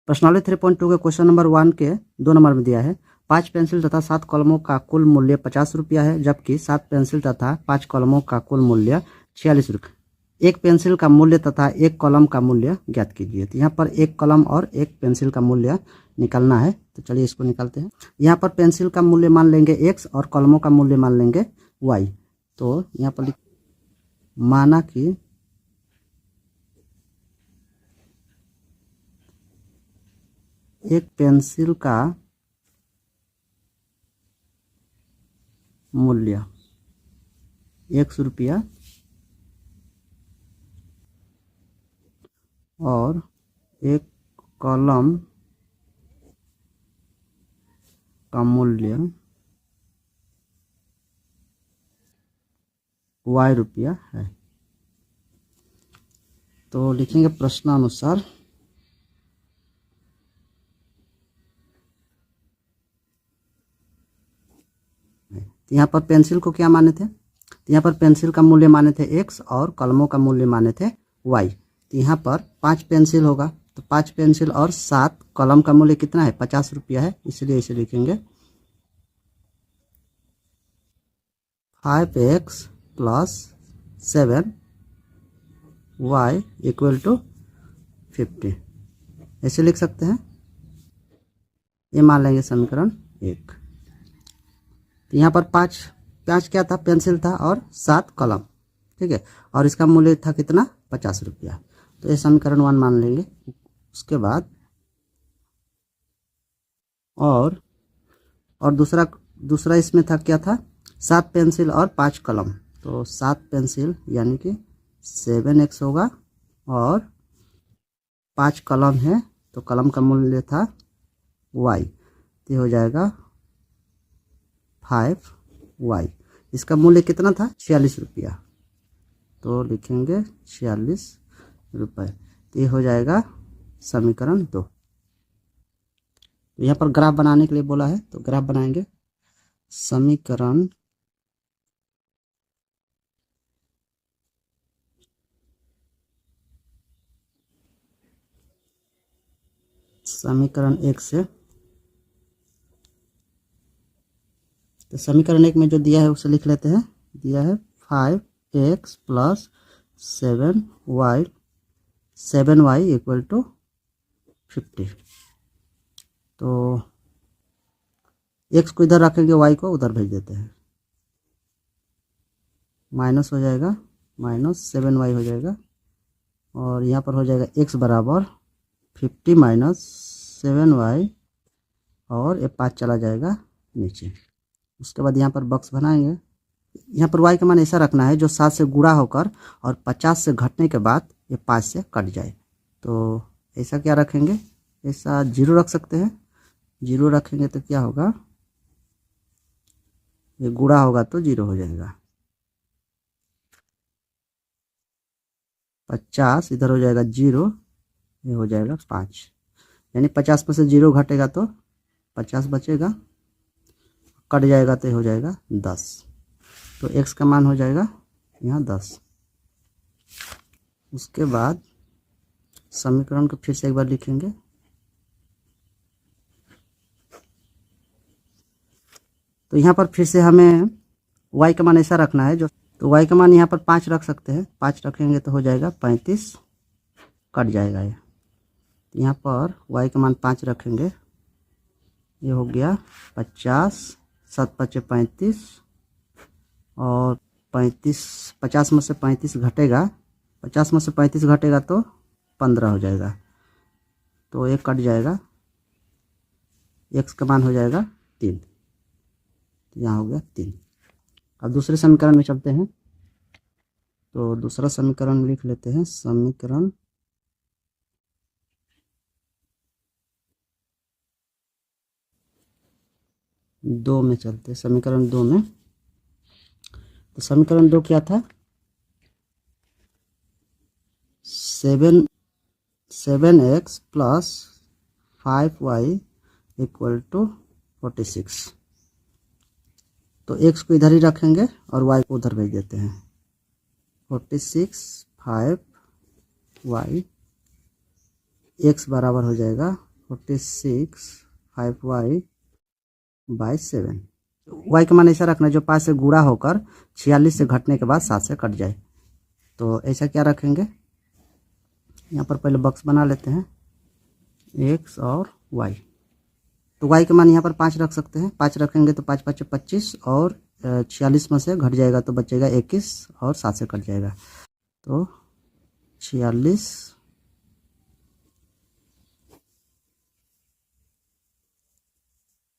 प्रश्नावली 3.2 के question number 1 के 2 नंबर में दिया है 5 पेंसिल तथा 7 कलमों का कुल मूल्य 50 रुपया है, जबकि 7 पेंसिल तथा 5 कलमों का कुल मूल्य 46 रुपये। एक पेंसिल का मूल्य तथा एक कलम का मूल्य ज्ञात कीजिए। तो यहाँ पर एक कलम और एक पेंसिल का मूल्य निकालना है, तो चलिए इसको निकालते हैं। यहाँ पर पेंसिल का मूल्य मान लेंगे x और कलमों का मूल्य मान लेंगे y। तो यहाँ पर माना कि एक पेंसिल का मूल्य 100 रुपया और एक कलम का मूल्य y रुपया है। तो लिखेंगे प्रश्नानुसार यहाँ पर पेंसिल को क्या माने थे, तो यहाँ पर पेंसिल का मूल्य माने थे x और कलमों का मूल्य माने थे y। तो यहाँ पर 5 पेंसिल होगा, तो 5 पेंसिल और 7 कलम का मूल्य कितना है, 50 रुपया है, इसलिए इसे लिखेंगे 5x + 7y = 50, ऐसे लिख सकते हैं। ये मान लेंगे समीकरण 1। तो यहाँ पर 5 क्या था, पेंसिल था और 7 कलम, ठीक है, और इसका मूल्य था कितना, 50 रुपया। तो ये समीकरण 1 मान लेंगे। उसके बाद और दूसरा इसमें था, क्या था, 7 पेंसिल और 5 कलम। तो 7 पेंसिल यानी कि 7x होगा और 5 कलम है, तो कलम का मूल्य था y, तो हो जाएगा 5y। इसका मूल्य कितना था, 46 रुपया, तो लिखेंगे 46 रुपये। तो ये हो जाएगा समीकरण 2। तो यहाँ पर ग्राफ बनाने के लिए बोला है, तो ग्राफ बनाएंगे। समीकरण समीकरण 1 से, तो समीकरण 1 में जो दिया है उसे लिख लेते हैं। दिया है 5x + 7y = 50। तो x को इधर रखेंगे, y को उधर भेज देते हैं, माइनस हो जाएगा, -7y हो जाएगा, और यहाँ पर हो जाएगा x बराबर 50 - 7y, और ये 5 चला जाएगा नीचे। उसके बाद यहाँ पर बॉक्स बनाएंगे। यहाँ पर y का मान ऐसा रखना है जो 7 से गुणा होकर और 50 से घटने के बाद ये 5 से कट जाए। तो ऐसा क्या रखेंगे, ऐसा 0 रख सकते हैं। 0 रखेंगे तो क्या होगा, ये गुणा होगा तो 0 हो जाएगा। 50 इधर हो जाएगा 0, ये हो जाएगा 5, यानी 50 में से 0 घटेगा तो 50 बचेगा, कट जाएगा तो हो जाएगा 10। तो x का मान हो जाएगा यहाँ 10। उसके बाद समीकरण को फिर से एक बार लिखेंगे। तो यहाँ पर फिर से हमें y का मान ऐसा रखना है जो, तो y का मान यहाँ पर 5 रख सकते हैं। 5 रखेंगे तो हो जाएगा 35, कट जाएगा ये। यहाँ पर y का मान 5 रखेंगे, ये हो गया 50, 7 × 5 = 35, और 50 में से 35 घटेगा, 50 में से 35 घटेगा तो 15 हो जाएगा, तो एक कट जाएगा, x का मान हो जाएगा 3, यहाँ हो गया 3। अब दूसरे समीकरण में चलते हैं। तो दूसरा समीकरण लिख लेते हैं। समीकरण 2 में चलते हैं। समीकरण 2 में, तो समीकरण 2 क्या था, 7x + 5y = 46। तो x को इधर ही रखेंगे और y को उधर भेज देते हैं। 46 5y, x बराबर हो जाएगा 46 5y/7। y का मान ऐसा रखना जो 5 से गुणा होकर 46 से घटने के बाद 7 से कट जाए। तो ऐसा क्या रखेंगे, यहाँ पर पहले बॉक्स बना लेते हैं x और y। तो y का मान यहाँ पर 5 रख सकते हैं, 5 रखेंगे तो 5 5 25 और 46 में से घट जाएगा तो बचेगा 21 और 7 से कट जाएगा तो 46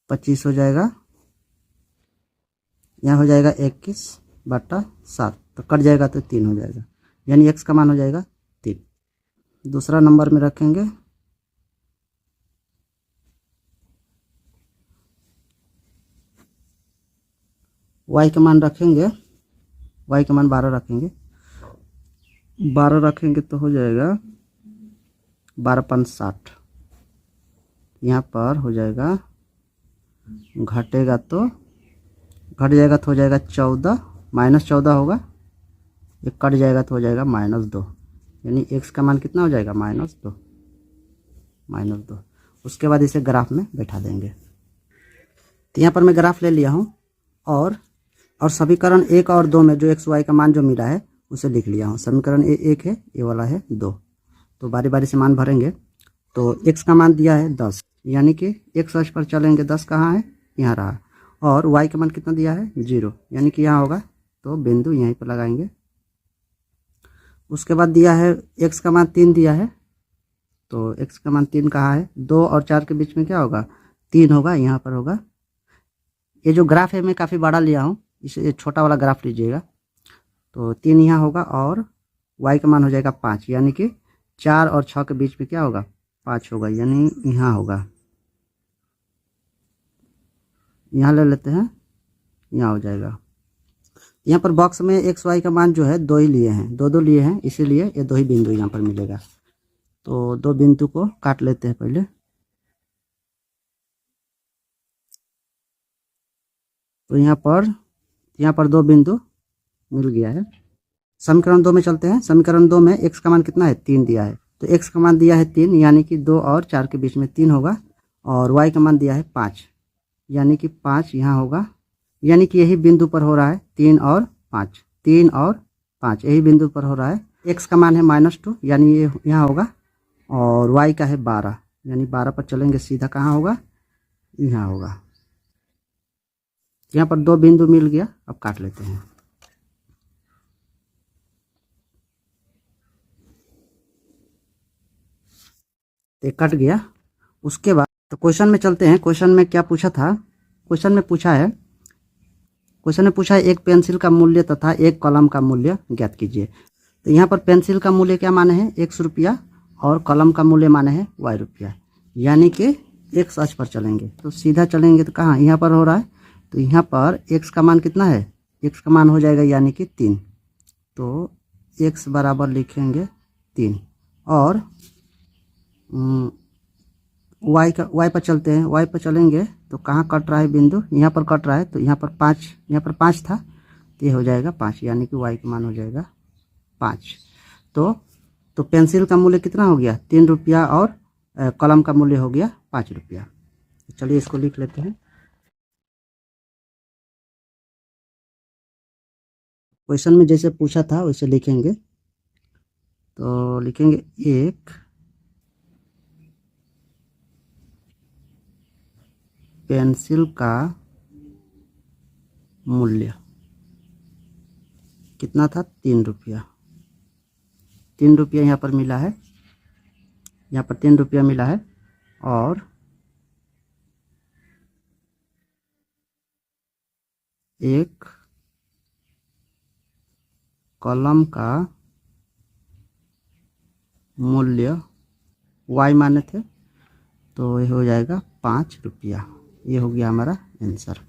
25 हो जाएगा, यहाँ हो जाएगा 21/7 तो कट जाएगा तो 3 हो जाएगा, यानी x का मान हो जाएगा 3। दूसरा नंबर में रखेंगे y का मान रखेंगे, y का मान 12 रखेंगे, 12 रखेंगे तो हो जाएगा 12×5 = 60। यहाँ पर हो जाएगा, घटेगा तो घट जाएगा तो हो जाएगा 14, -14 होगा, ये कट जाएगा तो हो जाएगा -2, यानी x का मान कितना हो जाएगा -2। उसके बाद इसे ग्राफ में बैठा देंगे। तो यहाँ पर मैं ग्राफ ले लिया हूँ और समीकरण 1 और 2 में जो x y का मान जो मिला है उसे लिख लिया हूँ। समीकरण 1 है, ये वाला है 2। तो बारी बारी से मान भरेंगे। तो x का मान दिया है 10, यानी कि x अक्ष पर चलेंगे 10 कहाँ है, यहाँ रहा, और y का मान कितना दिया है 0, यानी कि यहाँ होगा, तो बिंदु यहीं पर लगाएंगे। उसके बाद दिया है x का मान 3 दिया है, तो x का मान 3 कहाँ है, 2 और 4 के बीच में क्या होगा 3 होगा, यहाँ पर होगा। ये जो ग्राफ है मैं काफ़ी बड़ा लिया हूँ, इसे छोटा वाला ग्राफ लीजिएगा। तो 3 यहाँ होगा और y का मान हो जाएगा 5, यानी कि 4 और 6 के बीच में क्या होगा 5 होगा, यानी यहाँ होगा। यहाँ ले लेते हैं, यहाँ हो जाएगा। यहाँ पर बॉक्स में x y का मान जो है 2 ही लिए हैं, 2 लिए हैं, इसीलिए ये 2 ही बिंदु यहाँ पर मिलेगा। तो 2 बिंदु को काट लेते हैं पहले। तो यहाँ पर 2 बिंदु मिल गया है। समीकरण 2 में चलते हैं। समीकरण 2 में x का मान कितना है 3 दिया है, तो x का मान दिया है 3, यानी कि 2 और 4 के बीच में 3 होगा, और y का मान दिया है 5, यानी कि 5 यहाँ होगा, यानी कि यही बिंदु पर हो रहा है 3 और 5, 3 और 5 यही बिंदु पर हो रहा है। x का मान है -2, यानी ये यहाँ होगा, और y का है 12, यानी 12 पर चलेंगे सीधा कहाँ होगा, यहाँ होगा। यहाँ पर 2 बिंदु मिल गया, अब काट लेते हैं। तो कट गया। उसके बाद तो क्वेश्चन में चलते हैं। क्वेश्चन में क्या पूछा था, क्वेश्चन में पूछा है एक पेंसिल का मूल्य तथा एक कलम का मूल्य ज्ञात कीजिए। तो यहाँ पर पेंसिल का मूल्य क्या माने है x रुपया, और कलम का मूल्य माने है y रुपया, यानी कि x अक्ष पर चलेंगे तो सीधा चलेंगे तो कहाँ, यहाँ पर हो रहा है, तो यहाँ पर x का मान कितना है, x का मान हो जाएगा यानी कि 3, तो x बराबर लिखेंगे 3, और y पर चलते हैं। y पर चलेंगे तो कहाँ कट रहा है बिंदु, यहाँ पर कट रहा है, तो यहाँ पर 5 था, तो ये हो जाएगा 5, यानी कि y का मान हो जाएगा 5। तो पेंसिल का मूल्य कितना हो गया 3 रुपया, और कलम का मूल्य हो गया 5 रुपया। चलिए इसको लिख लेते हैं। क्वेश्चन में जैसे पूछा था वैसे लिखेंगे। तो लिखेंगे एक पेंसिल का मूल्य कितना था 3 रुपया, 3 रुपया यहाँ पर मिला है, यहाँ पर 3 रुपया मिला है, और एक कलम का मूल्य y माने थे, तो ये हो जाएगा 5 रुपया। ये हो गया हमारा आंसर।